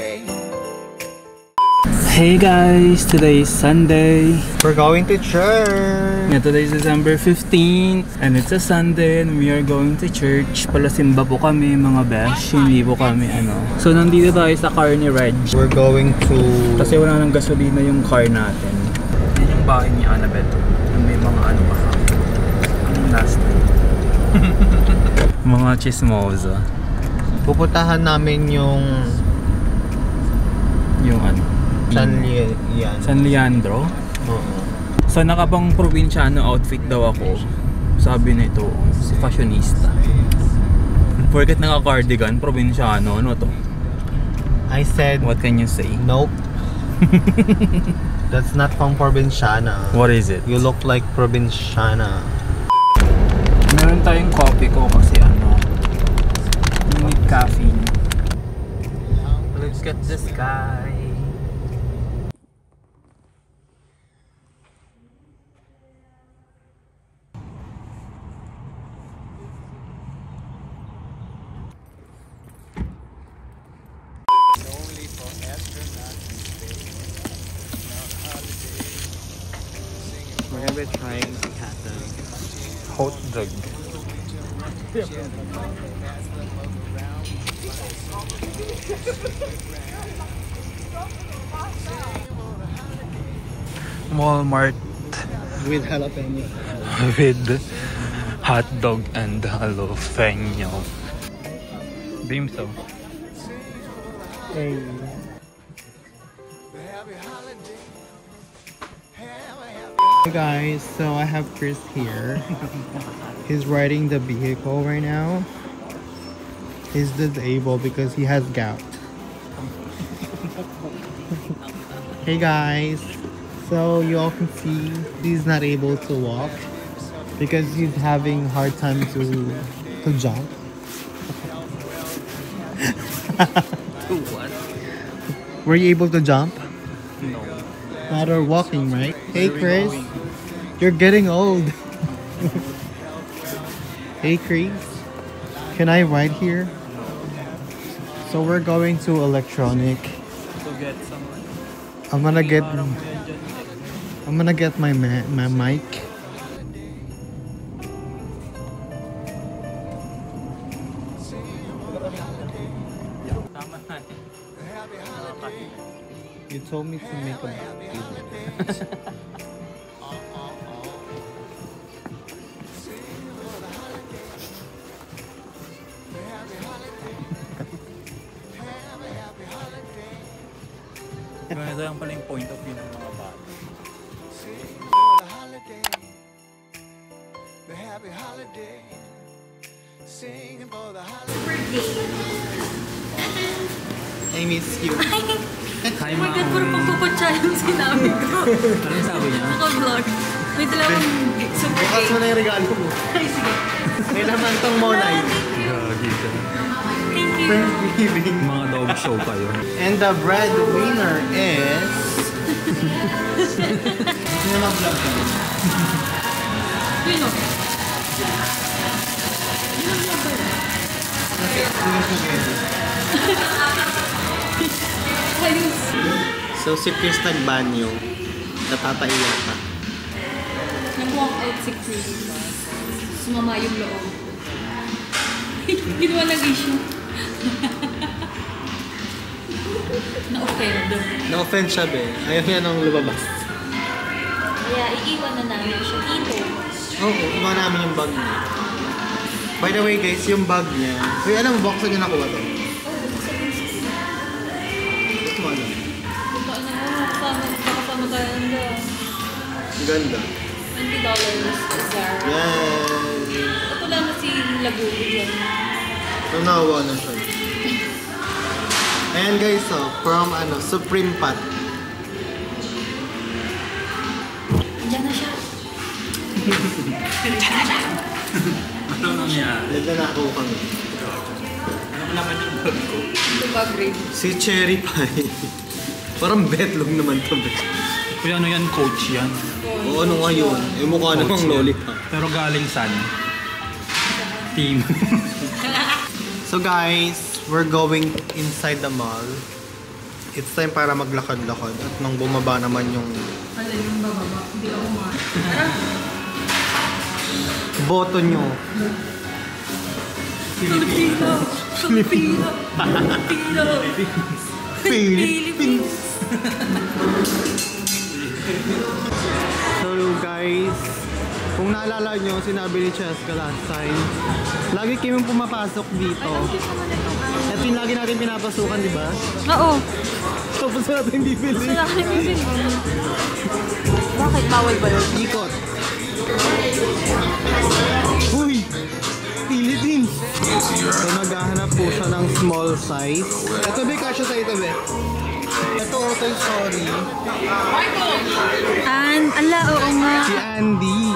holiday. Hey guys, today is Sunday. We're going to church. Yeah, today is December 15th and it's a Sunday and we are going to church. Palasimba po kami mga besh, hindi po kami So nandito tayo sa car ni Reg. We're going to... Kasi wala nang gasolina yung car natin. Yan yung bahay ni Annabelle. May mga pa. Anong last name? Mga chismosa. Pupuntahan namin yung San Leandro? Oo. So nakapang probinsyano outfit daw ako. Sabi nito, si fashionista. Porket naka-cardigan, probinsyano, ano to? I said, what can you say? Nope. That's not from Provinciana. What is it? You look like Provinciana. Meron tayong coffee ko kasi you need caffeine. Look at the sky. We're gonna be trying to have the hot dog. Walmart With jalapeno. with hot dog and jalapeno. Bimso. Hey. Hey guys, so I have Chris here. He's riding the vehicle right now. He's disabled because he has gout. Hey guys, so you all can see he's not able to walk because he's having hard time to jump. To what? Were you able to jump? No. Not or walking, right? Hey Chris, you're getting old. Hey Chris, can I ride here? So we're going to electronic. To get someone. I'm gonna get my mic. You told me to make a video. Ito yung pala yung point of view ng mga bata. I miss you. Hi, oh my God, puro pagkukutsa yung sinabi ko. Anong sabi niya? Naka-vlog. May dalawang super Bukas mo na yung regalo mo. Ay, sige. May naman tong Monay. Gagi ka. Thank you. Thanksgiving. Mga dog show kayo. And the breadwinner is... Sino mag-vlog ka? Sino? So si Chris nagbanyo. Natataiyak ka. Nag-walk out si Chris. Sumama yung loob. Ginawa ng issue. Na-offend. Na-offend siya be. Ayaw niya nang lumabas. Kaya iiwan na namin siya dito. Oo, iba namin yung bag niya. By the way guys, yung bag niya. Uy, alam mo, baka saan niya nakuha to? Gusto mo alam? Kasama tayo ng Ganda. $20 Zara. Yay! Ito lang na si Lagulo dyan. Nanawa na siya. Ayan guys, oh, from Supreme Pat. Diyan na siya. Ano nangyari? Nagla na ako kami. Ano naman yung bag ko? Ito ba grade? Si Cherry Pie. Parang betlog naman to. Kuya, ano yan? Coach yan. Oo, ano nga yun? Eh, mukha namang lollipop. Pero galing saan? Team. So guys, we're going inside the mall. It's time para maglakad-lakad. At nang bumaba naman yung... Ano yung bababa? Hindi ako boto nyo. Filipino! Filipino! Philippines! So guys, kung naalala nyo, sinabi ni Cheska last time, lagi kami pumapasok dito. Ito yung lagi natin pinapasukan, di ba? Oo. Tapos natin bibili. Sila ka namin Bakit? Bawal ba yun? Ikot. Uy! Philippines! So maghahanap po siya ng small size. Ito ba, kasya sa ito ba? Ito, Toy Story. Ala, oo nga. Si Andy.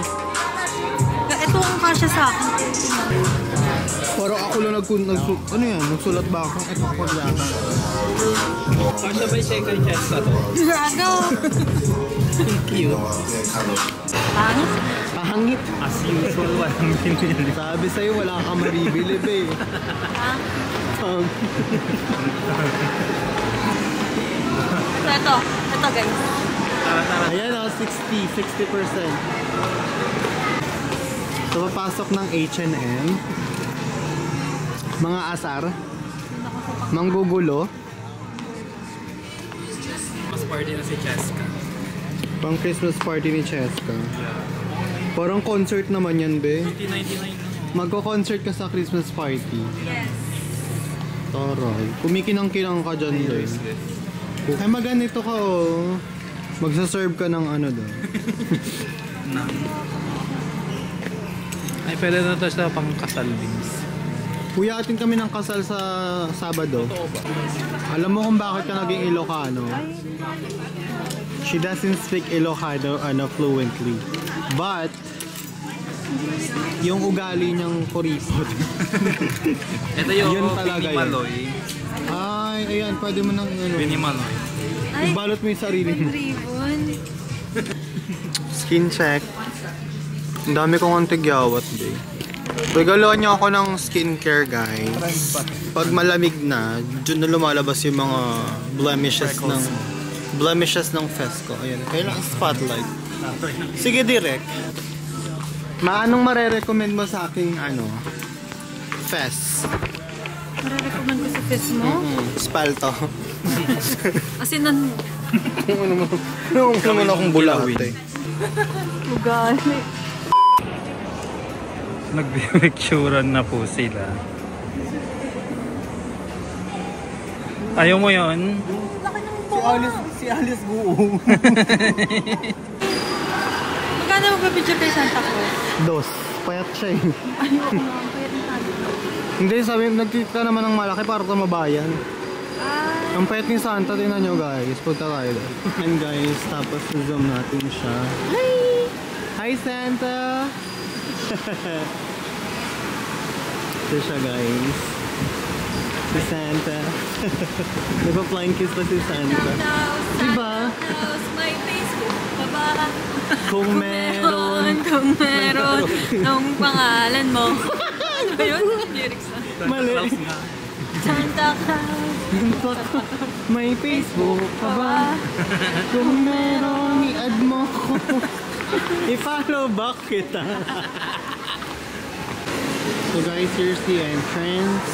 Ito ang kasya sa akin. Pero ako lang ano yan? Nagsulat ba ako? Ito ako yata. Kasha ba siya kay Cheska to? Drago! Cute. Pangit? Pahangit. As usual, walang pinili. Sabi sa'yo, wala kang maribilib eh. So ito guys. Ayan o, 60%. So, papasok ng H&M. Mga asar. Manggugulo. Mas party na si Cheska. Pang Christmas party ni Cheska. Parang concert naman yan, be. 1999 Magko-concert ka sa Christmas party. Yes. Taray. Kumikinang-kinang ka dyan, be. Ay, maganito ka, oh. Magsaserve ka ng ano doon. Ay, pwede na to sa pang-kasal beans. Kuyatin kami ng kasal sa Sabado. Alam mo kung bakit ka naging Ilocano? She doesn't speak Ilocano fluently. But, yung ugali niyang kuripot. Ito yung Yun talaga yun. Binimaloy. Ay, ayan, pwede mo nang ano. Binimaloy. Ibalot mo yung sarili mo. Ribbon. Skin check. Ang dami kong antigyawat, babe. Regaluhan niyo ako ng skincare, guys. Pag malamig na, dyan na lumalabas yung mga blemishes ng face ko. Ayan, kailangan spotlight. Sige, direct. Anong marerecommend mo sa aking, face? Marerecommend ko sa face mo? Spalto. As in, Ano naman akong bulate. ugali. Nag-picturean na po sila. Ayaw mo yun? Si Alice Guo. Magkano magpapicture kay Santa Claus? Dos. Payat siya eh. Ayoko nga, payat na tayo. Hindi, sabi, nag-tweet ka naman ng malaki para tumabayan. Ang payat ni Santa, tingnan nyo guys. Punta tayo doon. And guys, tapos zoom natin siya. Hi! Hi Santa! Ito siya guys. Si Santa. Nagpa-flying kiss pa si Santa. Diba? Now's my Facebook, baba. Kung meron. Kung meron, nung pangalan mo. Ano ba yun? Lyrics na. Mali. Santa Claus. May Facebook pa ba? Kung meron, i-add mo ko. I-follow back kita. So guys, here's the entrance.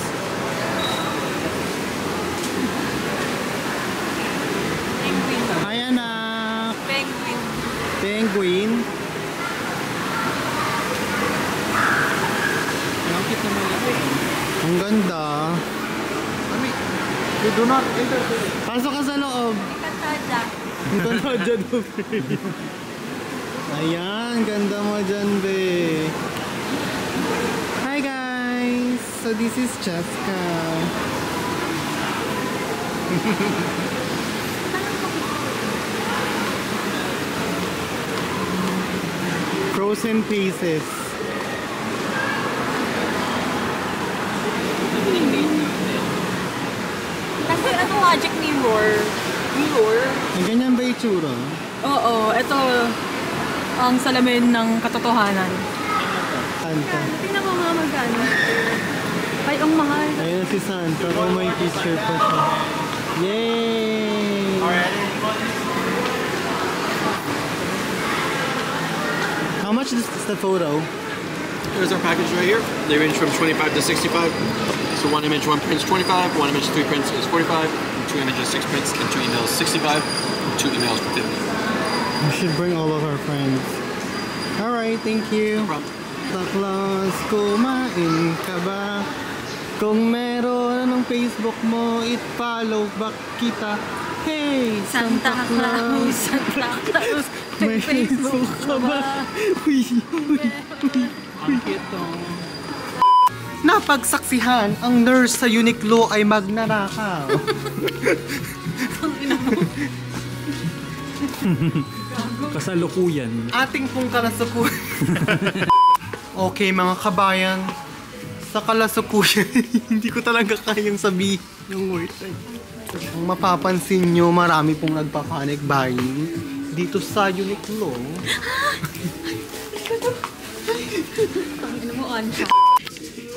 Penguin. Hi anak! Penguin. Penguin. Ang ganda. You do not enter. Pasok ka sa loob. Katada. Ang ganda dyan, ayan, ganda mo dyan, be. Hi guys! So this is Cheska. Frozen pieces. Kasi ano logic ni Roar? Ang ganyan ba itsura? Oo, ito ang salamin ng katotohanan. Santa. Tingnan mo mga magkano. Ay, ang mahal. Ayun si Santa. Oh, may picture pa siya. Yay! much is the photo? Here's our package right here. They range from 25 to 65. So 1 image, 1 print is 25, 1 image, 3 prints is 45, 2 images, 6 prints, and 2 emails 65, 2 emails for 50. We should bring all of our friends. Alright, thank you. No problem. Taklas, kumain ka ba? Kung meron anong Facebook mo, it-follow back kita. Hey, Santa Claus, Santa Claus, may Facebook ka ba? Uy, uy, uy. Ang cute to. Napagsaksihan, ang nurse sa Uniqlo ay magnanakaw. Kasalukuyan. Ating pong kalasukuyan. Okay mga kabayan, sa kalasukuyan, hindi ko talaga kayang sabihin yung word. Kung mapapansin nyo, marami pong nagpa-panic buying dito sa Uniqlo. Ano mo, Ansha?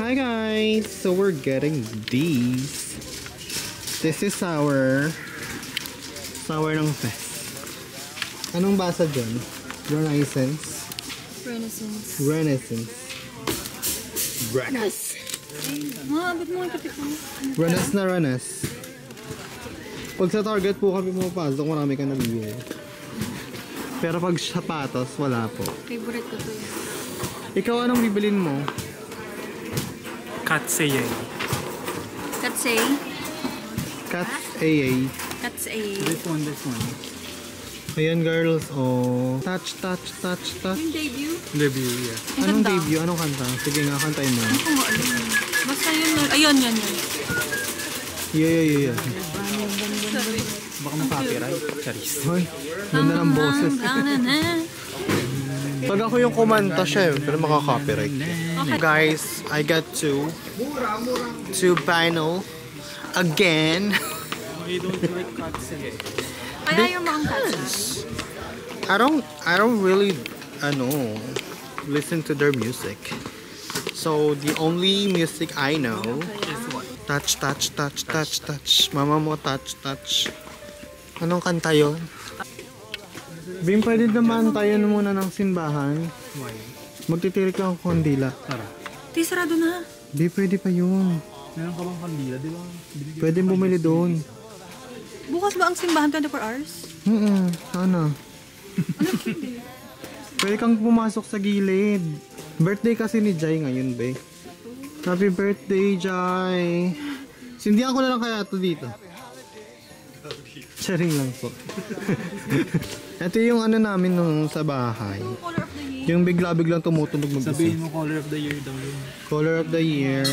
Hi guys! So we're getting these. This is sour ng fest. Anong basa dyan? Renaissance? Renaissance. Ba't mo ang kapit mo? Renas. Pag sa Target po kami pumapasok, marami kang nabibili. Pero pag sapatos, wala po. Favorite ko to. Ikaw anong bibilin mo? Katseye. Katsay. Cats AA. Katsay. This one. Ayan girls, oh. Touch. Yung debut? Debut, yeah. Anong ganda. debut? Anong kanta? Sige nga, kantayin mo. Ano ko nga alam? Basta yun. Ayun. Yeah. Sorry. Baka ma-copyright. Charis. Hoy, ganda ng boses. Pag ako yung kumanta, syempre makaka-copyright. Okay. Guys, I got two vinyl again. You don't like Katseye. Kaya yung mga Katsay. I don't really listen to their music. So the only music I know, touch. Mama mo touch. Anong kanta yun? Bim, pwede naman tayo muna ng simbahan. Why? Magtitirik lang ako kandila. Tara. Di, sarado na. Di, pwede pa yun. Meron ka bang kandila, di ba? Pwede bumili doon. Bukas ba ang simbahan 24 hours? Sana. Pwede kang pumasok sa gilid. Birthday kasi ni Jai ngayon, be. Happy birthday, Jai. Sindihan ko na lang kaya ito dito. Sharing lang po. Ito yung namin nung sa bahay. Color of the year. Yung bigla-biglang tumutunog mag-isa. Sabihin mo color of the year daw yun. Color of the year.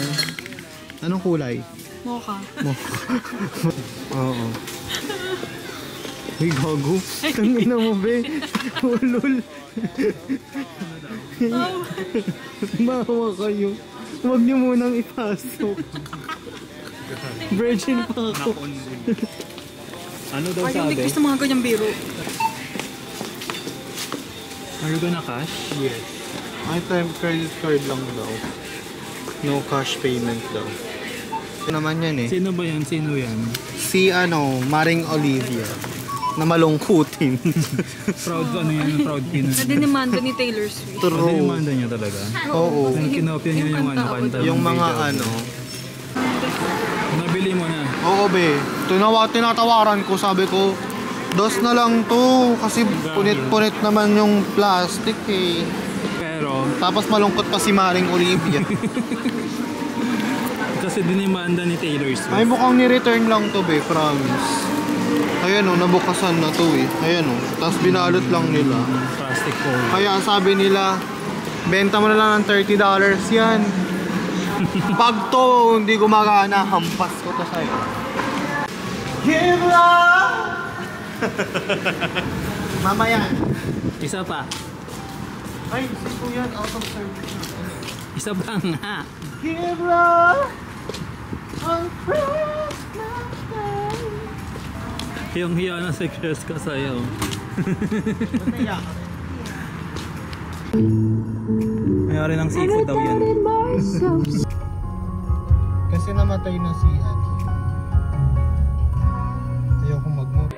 Anong kulay? Mocha. Oo. Uy, gago. Tangina mo, be. Ulul. Mawa kayo. Huwag niyo munang ipasok. Virgin pa ako. Ano daw Ayaw, sabi? gusto mga ganyang biro. Are you gonna cash? Yes. My time credit card lang daw. No cash payment daw. Ito naman yan eh. Sino ba yan? Sino yan? Si Maring Olivia. Na malungkutin. Proud yan? Proud Pinoy. Nadinimanda ni Taylor Swift. True. Dinimanda niya talaga. Oo. Nang kinopya niya yung kanta. Yung mga Nabili mo na. Oo, be. Tinatawaran ko, sabi ko, dos na lang to. Kasi punit-punit naman yung plastic eh. Pero, Tapos malungkot pa si Maring Olivia. kasi dinimanda ni Taylor Swift. Ay, mukhang ni-return lang to, be. Promise. Ayan nabukasan na to eh. Ayan Tapos binalot lang nila. Plastic foil. Kaya sabi nila, benta mo na lang ng $30 yan. Pag to hindi gumagana, hampas ko to sa'yo. Give love! Mamaya. Isa pa. Ay, si Kuya, out of service. Isa pa nga. Give love on Christmas Day. Yung hiya na si Chris ka sa'yo. Mataya. Mayari ng seafood daw yan. Kasi namatay na si ayoko mag-move.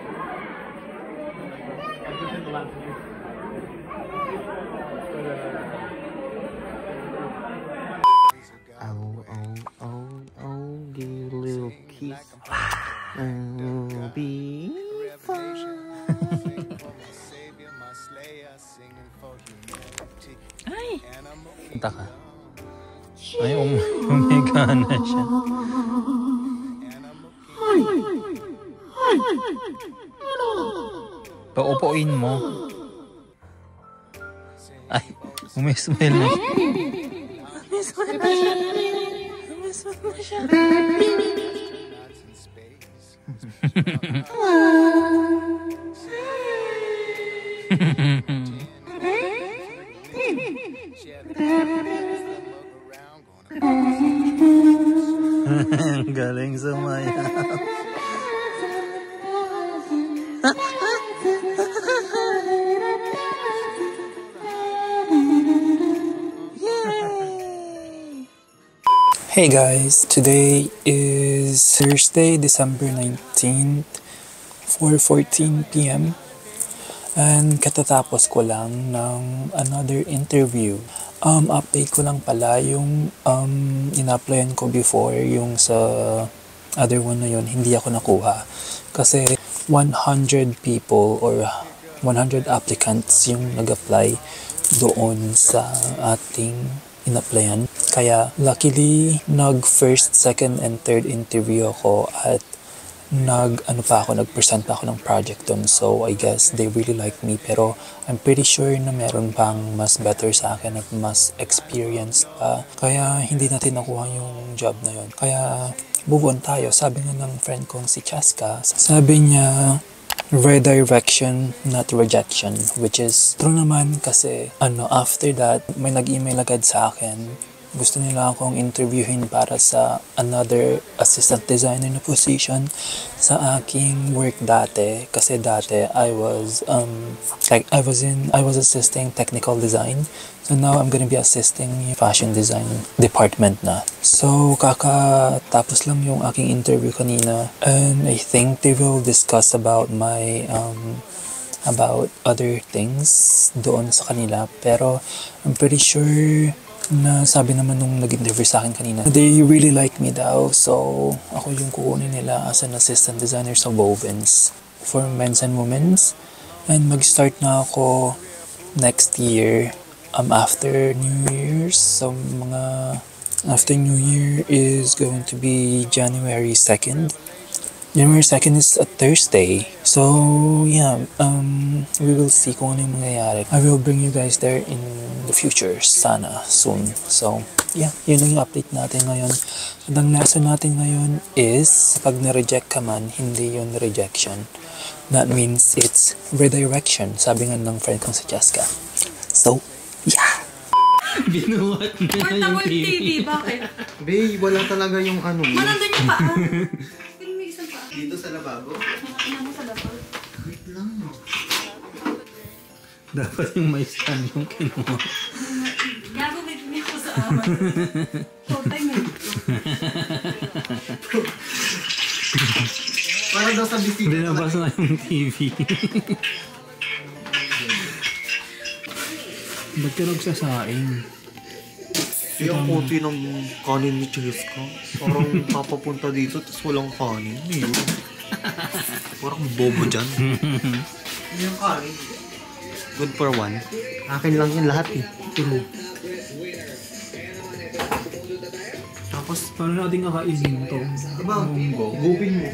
Kanta ka. Ay, umiga na siya. Paupuin mo. Ay, umismile na siya. Umismile na siya. Umismile na siya. Galing sumaya. Hey guys, today is Thursday, December 19th, 4:14 p.m. And katatapos ko lang ng another interview. Update ko lang pala yung in-applyan ko before, yung sa other one na yun, hindi ako nakuha. Kasi 100 people or 100 applicants yung nag-apply doon sa ating in-applyan. Kaya luckily, nag-first, second, and third interview ako at nag-present pa ako ng project doon. So, I guess they really like me. Pero, I'm pretty sure na meron pang mas better sa akin at mas experienced pa. Kaya, hindi natin nakuha yung job na yun. Kaya, move on tayo. Sabi nga ng friend kong si Chaska, sabi niya, redirection, not rejection. Which is, true naman kasi, after that, may nag-email agad sa akin. Gusto nila akong interviewin para sa another assistant designer na position sa aking work dati. Kasi dati, I was assisting technical design. So now, I'm gonna be assisting fashion design department na. So, kakatapos lang yung aking interview kanina. And I think they will discuss about my, about other things doon sa kanila. Pero, I'm pretty sure na sabi naman nung nag-interview sa akin kanina, they really like me daw. So, ako yung kukunin nila as an assistant designer sa Wovens for men's and women's. And mag-start na ako next year after New Year's. So, after New Year is going to be January 2nd. January 2nd is a Thursday. So, yeah, we will see kung ano yung mangyayari. I will bring you guys there in the future, sana, soon. So, yeah, yun lang yung update natin ngayon. At ang lesson natin ngayon is, pag na-reject ka man, hindi yun rejection. That means it's redirection, sabi nga ng friend kong si Chaska. So, yeah! Binuhat na yung TV. Bakit? Babe, wala talaga yung ano. Nandun yung paa. May isang paa. Dito sa lababo? Ano sa dapat? Wait lang. Dapat yung may stand yung kinuha. Gago, may pumili ko sa awan. Showtime eh. Para daw sa bisita. Binabas na yung TV. Ba't ka nagsasaing? Yung konti ng kanin ni Cheska. Parang papapunta dito tapos walang kanin. Yun. Parang bobo dyan. Yung kanin. Good for one. Akin lang yung lahat eh. True. Tapos, Paano natin kakainin to? aba, Munggo. gupin mo.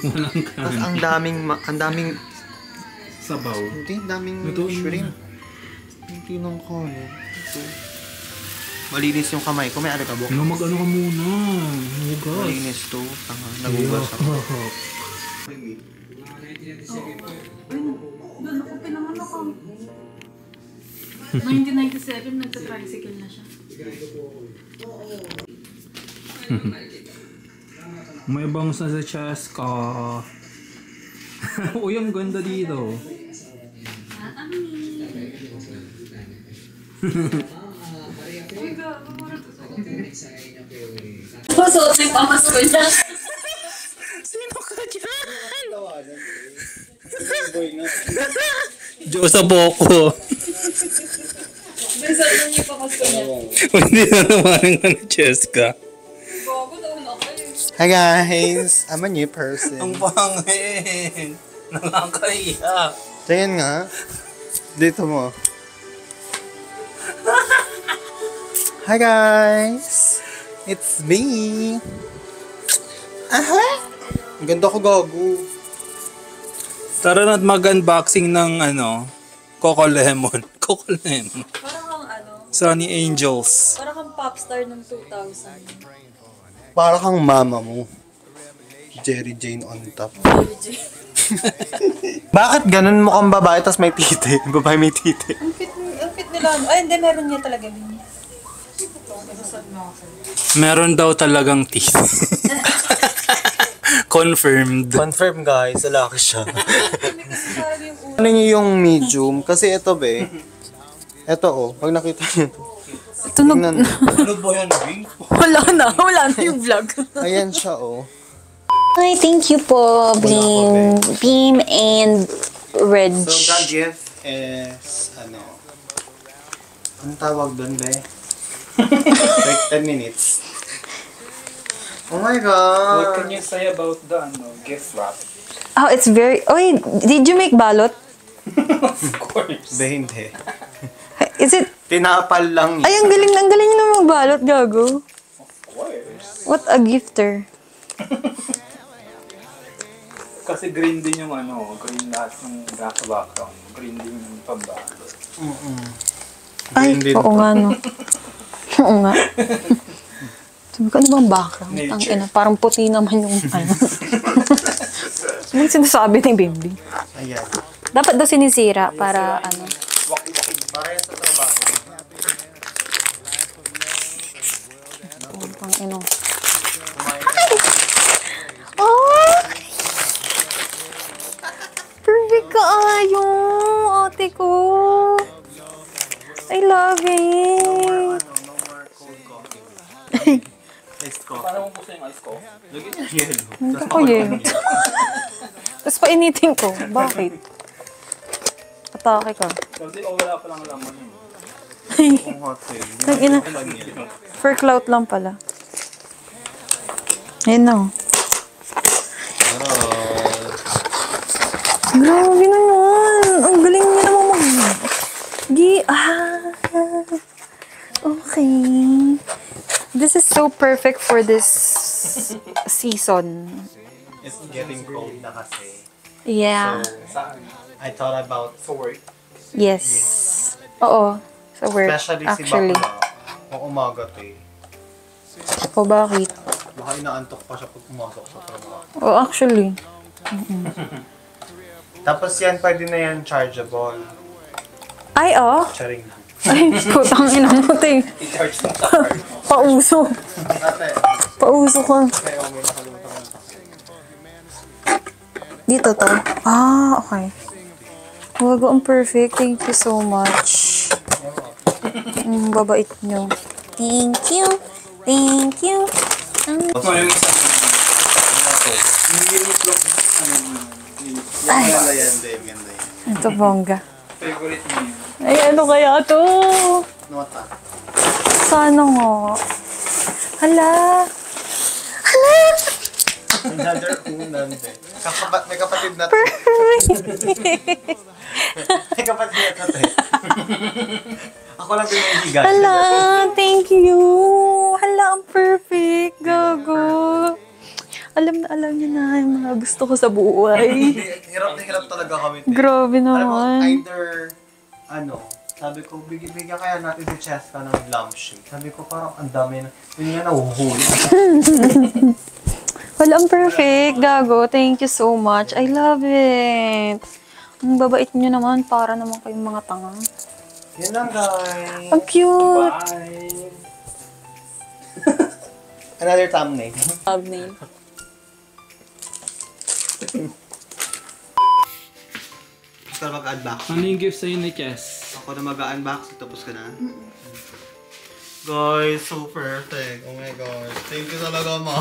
Walang Tapos kanin. ang daming, Sabaw. hindi, daming Lutuin mo shrimp. Hindi ng kanin. Ito. Malinis yung kamay ko. May ano ka, Bok? Mag-ano ka muna. Hugas. Malinis to. Tanga, nagugas ako. Doon ako pinangan ako. 1997, nagsa-tricycle na siya. May bangs na sa Chaska. Uy, ang ganda dito. Pasuot na yung pamasko niya. Sino ka dyan? Diyos sa boko. Pasuot na yung pamasko niya. Hindi na naman ng Cheska. Bago na una ko eh. Hi guys! I'm a new person. Ang pangin. Nakakaiyak. Tingin nga. Dito mo. Hi guys! It's me! Aha! Ang ganda ko gago. Tara na't mag-unboxing ng Coco Lemon. Coco Lemon. Parang kang Sunny Angels. parang kang popstar ng 2000. Para kang mama mo. Jerry Jane on top. Bakit ganun mukhang babae tas may titi? Babae may titi. Ang fit nila. Ay, hindi, meron niya talaga. Meron daw talagang teeth. Confirmed. Confirm guys, lalaki siya. Ano niyo yung medium? Kasi ito be. Ito oh, pag nakita niyo to. Tunog. Ano ba yan, Bing? Wala na yung vlog. Ayan siya oh. Hi, thank you po, Beam and Reg. So the gift is anong tawag doon be? Like 10 minutes. Oh my god! What can you say about the gift wrap? Oh, it's very... Oy, did you make balot? Of course. Be, hindi. Is it... Tinapal lang Ay, ang galing na magbalot, gago. Of course. What a gifter. Kasi green din yung green lahat ng background. Green din yung pambalot. Ay, Green din oo nga, no. Oo nga. Sabi ko, ano bang background? Nature. Ang ina, parang puti naman yung Anong sinasabi ni Bimbi? Ayan. Dapat daw sinisira para Para yan sa trabaho. Pang ino. Oh! Perfect ka ayong ate ko. I love it. No more cold coffee. Iced coffee. Paano mo gusto yung ice ko? Lagyan niya yelo. Ito ko yun. Tapos painitin ko. Bakit? Atake ka. Kasi wala pa lang laman yun. Kung hot eh. Nag-ina. For clout lang pala. Ayun na. Grabe naman. Ang galing niya naman Okay. This is so perfect for this season. It's getting cold na kasi. Yeah. Saan? I thought about For work. Yes. Oo. Sa work, especially actually. si Bakla. Kung umaga to eh. O bakit? Baka inaantok pa siya pag pumasok sa trabaho. O actually. Tapos yan, pwede na yan chargeable. Ay, oh. Charing. Ay, putang ina mo, te. I-charge mo sa card mo. Pauso. Ate, Pauso ka. kaya may nakalimutan ko ng takip. Dito to. Ah, okay. Wago, ang perfect. Thank you so much. Babait nyo. Thank you. Thank you. Ito yung isa. Hindi yung itlog. Ay, Ganda yan, Dave. Ganda yan. ito bongga. Favorite mo yun. Ay, ano kaya to? Nota. Sana nga. Hala. Hala. Another unan, Dave. May kapatid na to. May kapatid na to, Dave. Ako lang pinahihigay. Hala, thank you. Hala, ang perfect. Gago. Alam niyo na yung mga gusto ko sa buhay. Hirap na hirap talaga kami. Dave. Grabe Alam mo, naman. either, sabi ko, bigyan kaya natin si Cheska ng lampshade. Sabi ko, parang ang dami na, yun nga nahuhuli. Wala, ang perfect. Gago, thank you so much. I love it. Ang babait niyo naman, para naman kayong mga tanga. Yan lang, guys. Ang cute. Bye! Another thumbnail. Thumbnail. Gusto na mag-unbox. Ano yung gift sa'yo ni Chess? Ako na mag-unbox. Tapos ka na. Guys, so perfect. Oh my God. Thank you talaga, ma.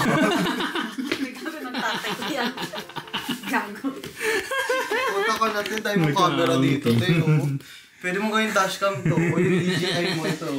Punta ka natin tayo mo camera dito. Tayo. Pwede mo gawin dashcam to. O yung DJI mo ito.